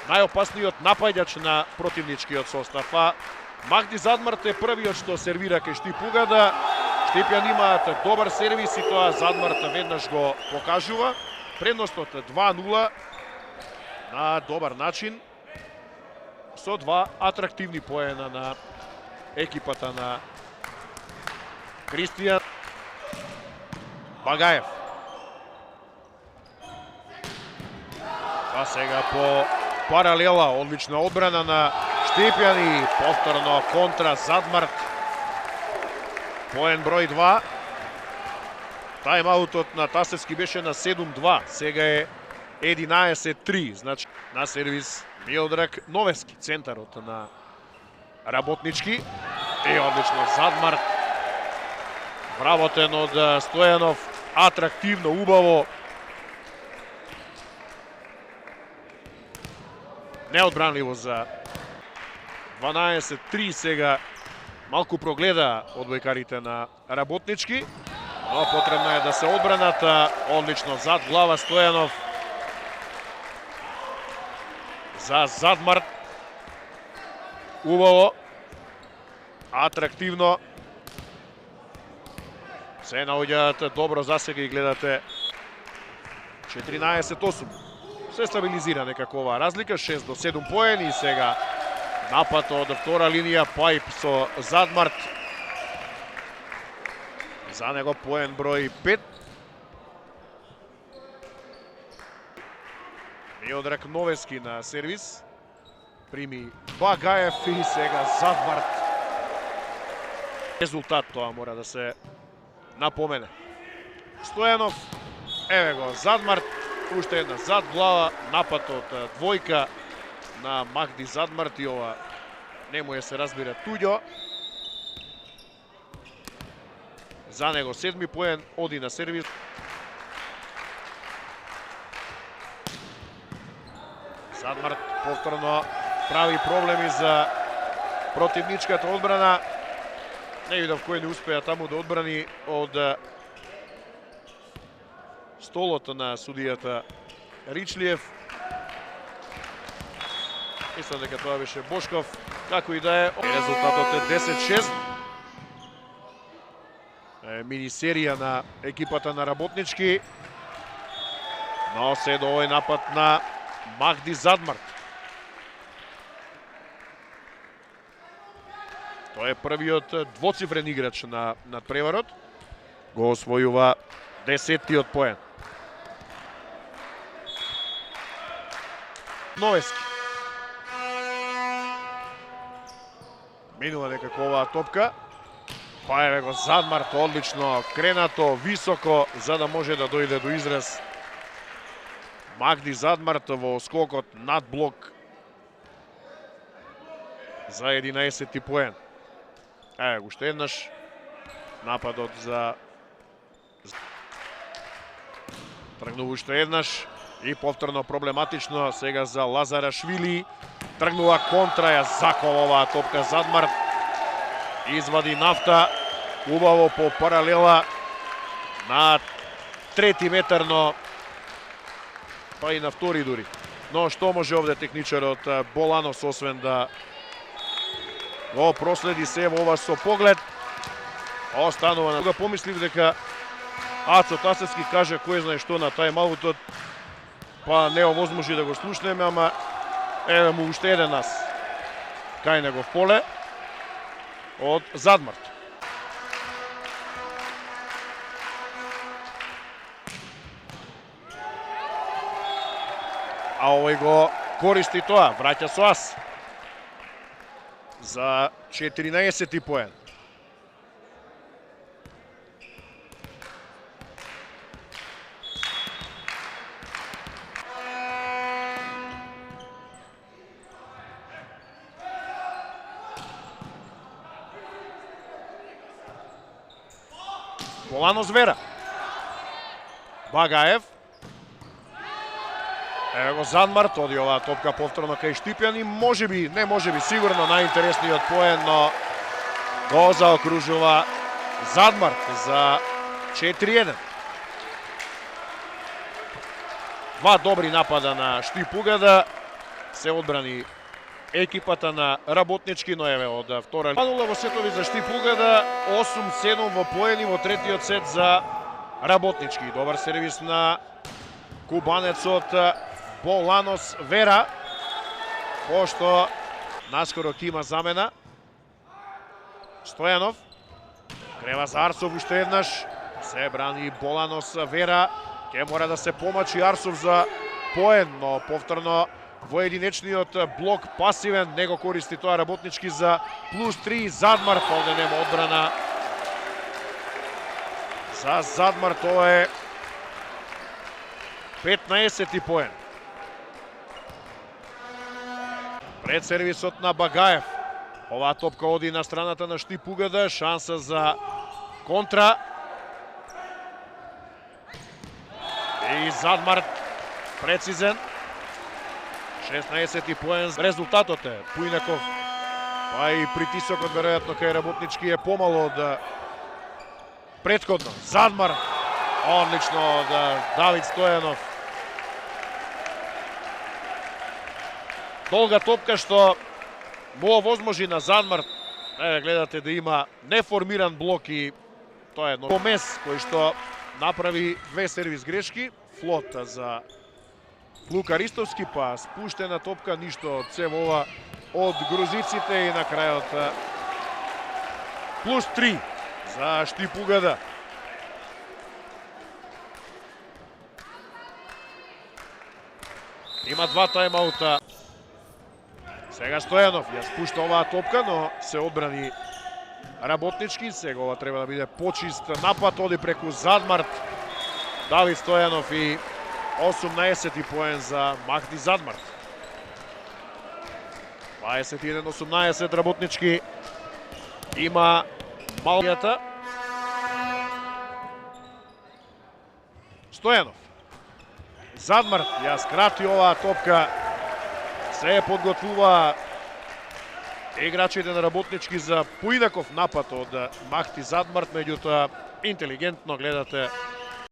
најопасниот напаѓач на противничкиот состав. А Махди Задмарт е првиот што сервира кај Штип Угада. Штипјан имаат добар сервис и тоа Задмарт веднаш го покажува. Предностот 2-0 на добар начин со два атрактивни поена на екипата на Кристијан Багаев. А сега по паралела, одлична одбрана на Штипјан и повторно контра Задмарт. Поен број 2. Тајмаутот на Тасевски беше на 7-2, сега е 11-3, значи на сервис Милдраг Новески, центарот на Работнички. И одлично Задмарт. Вработен од Стојанов, атрактивно, убаво. Неодбранливо за 12-3 сега. Малку прогледа одбојкарите на Работнички, но потребно е да се одбранат. Одлично зад глава Стојанов. За Задмарт. Убаво. Атрактивно. Се наоѓаат добро за сега и гледате 14-8. Се стабилизира некако оваа разлика, 6-7 поени и сега напад од втора линија, Пајп со Задмарт. За него поен број 5. Милдраг Новески на сервис. Прими Багаев и сега Задмарт. Резултат тоа мора да се напомене. Стојанов, еве го Задмарт, уште една зад глава, напад од двојка на Махди Задмарт и ова не му се разбира туѓо. За него 7 поен, оди на сервис. Задмарт повторно прави проблеми за противничката одбрана. Не видов кој не успеа таму да одбрани од столот на судијата Ричлиев. Мислам дека тоа беше Бошков. Како и да е, резултатот е 10-6. Мини серија на екипата на Работнички. Но се до овој напад на Махди Задмарт. Тој е првиот двоцифрен играч на надпреварот. Го освојува 10-тиот поен. Новески. Минува некако оваа топка. Па еве го Задмарт, одлично кренато, високо, за да може да дојде до израз. Махди Задмарт во скокот над блок за 11-ти поен. Еве го уште еднаш нападот за тргнува уште еднаш и повторно проблематично сега за Лазарашвили. Тргнува контра, ја закова оваа топка Задмарт. Извади нафта, убаво по паралела на трети метар, но па и на втори дури. Но што може овде техничарот Боланос, освен да го проследи се во ова со поглед. Останува на... Кога помислив дека Ацо Тасевски каже кој знае што на тајмаутот, па не овозможи да го слушнеме, ама еве му уште еден нас кај него в поле од Задмарт. А овој го користи тоа, враќа со ас за 14-ти поен. Болано Звера. Багаев. Ево го Задмарт, оди оваа топка повторно кај Штипјан и можеби, не можеби, сигурно најинтересниот поен, но го заокружува Задмарт за 4-1. Два добри напада на Штип Угада се одбрани екипата на Работнички, но еве од втора лига во сетови за Штипугада, 8-7 во поени во третиот сет за Работнички. Добар сервис на кубанецот Боланос Вера, пошто наскоро ќе има замена. Стојанов крева за Арсов уште еднаш, се брани Боланос Вера, ќе мора да се помачи Арсов за поен, но повторно во единечниот блок пасивен, него користи тоа Работнички за +3. Задмар, овде нема одбрана за Задмар, тоа е 15-ти поен. Пред сервисот на Багаев. Оваа топка оди на страната на Штипугада, шанса за контра. И Задмар прецизен. 16-ти поен. Резултатот е Пујнаков, па и притисокот веројатно кај Работнички е помало од претходно. Задмар, одлично од Давид Стојанов. Долга топка што му овозможи на Задмар. Еве гледате да има неформиран блок и тоа е едно Гомес кој што направи две сервис грешки. Флот за Лука Ристовски, па спуштена топка, ништо од се ова од грузиците и на крајот +3 за Штипугада. Има два тајмаута. Сега Стојанов ја спушта оваа топка, но се одбрани Работнички. Сега ова треба да биде почист напад, оди преку Задмарт. Давид Стојанов и 18-ти поен за Махди Задмарт. 21-18 Работнички. Има малијата. Стојанов. Задмарт ја скрати оваа топка. Се подготвува играчите на Работнички за Пујнаков напад од Махти Задмарт, меѓутоа интелигентно гледате